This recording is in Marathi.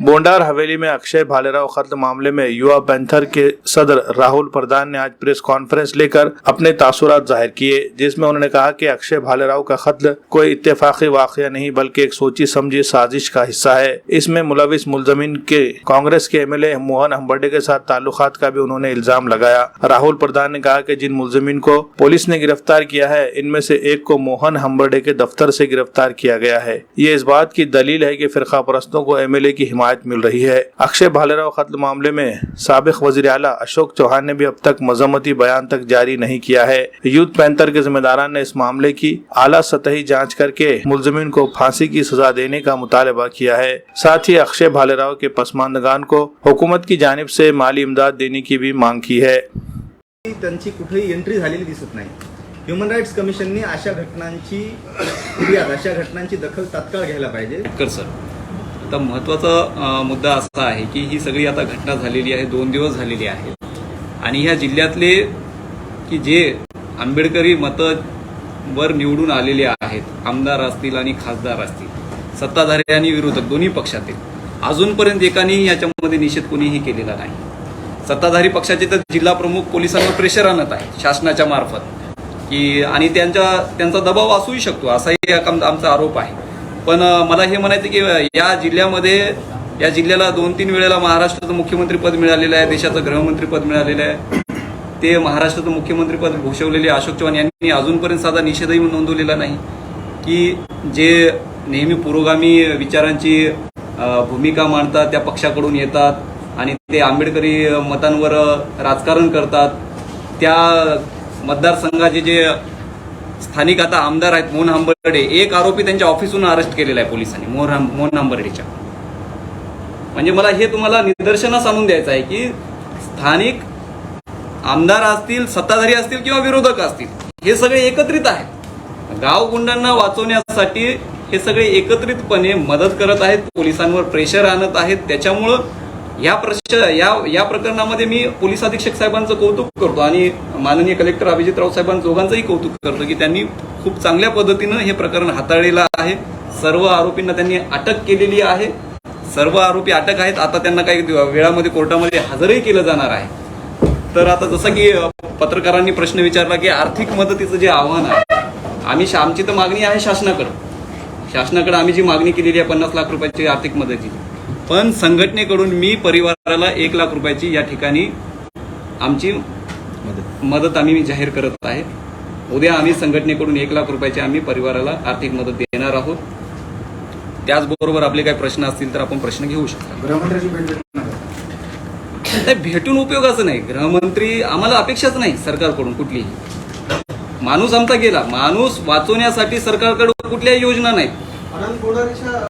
बोंडार हवेली में अक्षय भालेराव कत्ल मामले में युवा पैंथर के सदर राहुल प्रधान ने आज प्रेस कॉन्फ्रेंस लेकर अपने तासुरात जाहिर किए, जिसमें उन्होंने कहा कि अक्षय भालेराव का कत्ल कोई इत्तेफाकी वाकया नहीं बल्कि एक सोची समझी साजिश का हिस्सा है। इसमें मुलविस मुलजमीन के कांग्रेस के एमएलए मोहन हम्बर्डे के साथ ताल्लुकात का भी उन्होंने इल्जाम लगाया। राहुल प्रधान ने कहा कि जिन मुलजमीन को पुलिस ने गिरफ्तार किया है, इनमें से एक को मोहन हम्बर्डे के दफ्तर से गिरफ्तार किया गया है। ये इस बात की दलील है कि फिरका परस्तों को एमएलए की हिमायत मिल रही है। अक्षय भालेराव कत्ल मामले में साबिक वजीर आला अशोक चौहान ने भी अब तक मजम्मती बयान तक जारी नहीं किया है। यूथ पैंथर के जिम्मेदारान ने इस मामले की आला सतही जांच करके मुलजमीन को फांसी की सजा देने का मुतालबा किया है। साथ ही अक्षय भालेराव के पसमानदगान को हुकूमत की जानिब से माली इमदाद देने की भी मांग की है। त्यांची कुठेही एंट्री झालेली दिसत नाही। ह्युमन राईट्स कमिशनने अशा घटनांची फिर्याद, अशा घटनांची दखल तात्काळ घ्यायला पाहिजे। सर, आता महत्त्वाचा मुद्दा असा आहे की ही सगळी आता घटना झालेली आहे, 2 दिवस झालेली आहे आणि ह्या जिल्ह्यातले की जे आंबेडकरी वर निवडून आलेले आहेत, आमदार असतील आणि खासदार असतील, सत्ताधारी आणि विरोधक दोन्ही पक्षातील, अजूनपर्यंत एकानेही याच्यामध्ये निषेध कोणीही केलेला नाही। सत्ताधारी पक्षाचे तर जिल्हा प्रमुख पोलिसांवर प्रेशर आणत आहे शासनाच्या मार्फत की आणि त्यांचा दबाव असूही शकतो असाही आमचा आरोप आहे। पण मला हे म्हणायचं की या जिल्ह्याला 2-3 वेळेला महाराष्ट्राचं मुख्यमंत्री पद मिळालेलं आहे, देशाचं गृहमंत्री पद मिळालेलं आहे। ते महाराष्ट्राचं मुख्यमंत्री पद भूषवलेले अशोक चव्हाण यांनी अजूनपर्यंत साधा निषेधही नोंदवलेला नाही की जे नेहमी पुरोगामी विचारांची भूमिका मांडतात त्या पक्षाकडून येतात आणि ते आंबेडकरी मतांवर राजकारण करतात। त्या मतदारसंघाचे जे स्थानिक आता आमदार आहेत मोहन हम्बर्डे, एक आरोपी त्यांच्या ऑफिसहून अरेस्ट केलेला आहे पोलिसांनी मोहन हम्बर्डेच्या। म्हणजे मला हे तुम्हाला निदर्शनास आणून द्यायचं आहे की स्थानिक आमदार असतील, सत्ताधारी असतील किंवा विरोधक असतील, हे सगळे एकत्रित आहेत। गाव गुंडांना वाचवण्यासाठी हे सगळे एकत्रितपणे मदत करत आहेत, पोलिसांवर प्रेशर आणत आहेत। त्याच्यामुळं या प्रकरणामध्ये मी पोलीस अधीक्षक साहेबांचं कौतुक करतो आणि माननीय कलेक्टर अभिजितराव साहेबांचं दोघांचंही कौतुक करतो की त्यांनी खूप चांगल्या पद्धतीनं हे प्रकरण हाताळलेलं आहे। सर्व आरोपींना त्यांनी अटक केलेली आहे, सर्व आरोपी अटक आहेत। आता त्यांना काही वेळामध्ये कोर्टामध्ये हजरही केलं जाणार आहे। तर आता जसं की पत्रकारांनी प्रश्न विचारला की आर्थिक मदतीचं जे आव्हान आहे, आमची तर मागणी आहे शासनाकडे आम्ही जी मागणी केलेली आहे 50 लाख रुपयाची आर्थिक मदतीची, पण संघटनेकडून मी परिवाराला 1 लाख रुपयाची या ठिकाणी आमची मदत आम्ही जाहीर करत आहे। उद्या आम्ही संघटनेकडून 1 लाख रुपयाची आम्ही परिवाराला आर्थिक मदत देणार आहोत। त्याचबरोबर आपले काही प्रश्न असतील तर आपण प्रश्न घेऊ शकता। गृहमंत्र्यांची भेट भेटून उपयोगाचं नाही, गृहमंत्री आम्हाला अपेक्षाच नाही सरकारकडून कुठलीही। माणूस आमचा गेला, माणूस वाचवण्यासाठी सरकारकडे कुठल्याही योजना नाहीत।